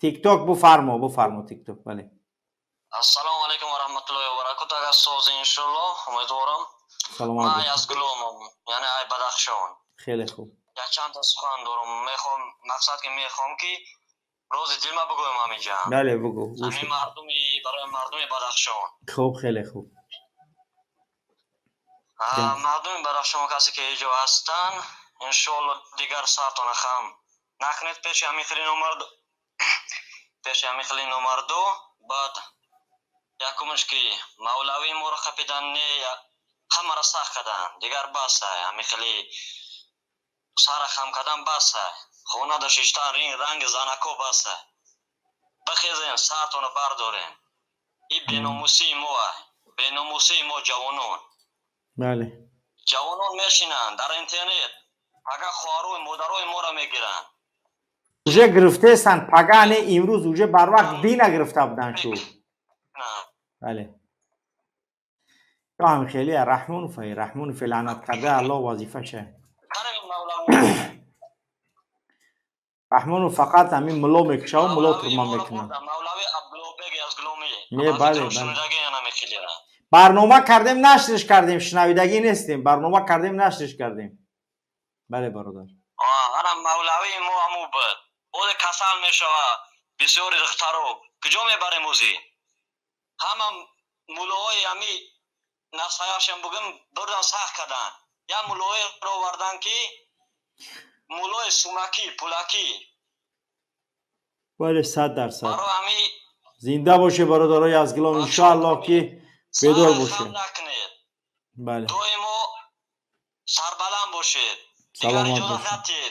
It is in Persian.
تیک تاک بفرما تیک تاک. بله. السلام علیکم و رحمت الله و برکاته. اگر سوز انشالله امیدوارم. سلامت من باشید. از گلومم، یعنی ای بدخشان. خیلی خوب. یک چند تا سخن دارم. میخوام مقصد که میخوام که روز دل ما بگویم همینجا. بله بگو. همین مردمی برای مردم بدخشان. خوب خیلی خوب. مردم بدخشان کسی که اینجا هستن انشالله دیگر سرتون خم نکنید. پیش همین خیلی نمبر دو. بعد یکمش که مولوی ما رو خپیدن نه همه را سخت کردن دیگر بس همین خیلی سر خم کردن بس خونه در ششتن رنگ زنکو بس بخیزین سرتون بردارین. این بیناموسی ما جوانون. بله. جوانون میشینن در اینترنت اگر خواروی مادروی ما را میگیرن. اوجه گرفته سن پگانه امروز اوجه بر وقت بی نگرفته بودن شو. بله. یا هم خیلی رحمون فی لعنت کرده الله وظیفه شه. رحمون فقط همین ملا میکشه و ملا ترما میکنه. مولوی عبدالبیگ از گلومی. نه بله. برنامه کردیم نشرش کردیم شنویدگی نیستیم. برنامه کردیم نشرش کردیم. بله برادر. انا مولوی ما همو بود. اول کسان میشوه بسیاری دخترو کجا میبره موزی. همه مولای همی نصایحشم بگم بردن سخت کردن. یا مولای رو وردن که مولای سومکی پولاکی. بله 100%. زنده باشه برادرای از گلوم انشاءالله که بیدار باشه. بله. دویمو سربلند باشید. سلامت باشید.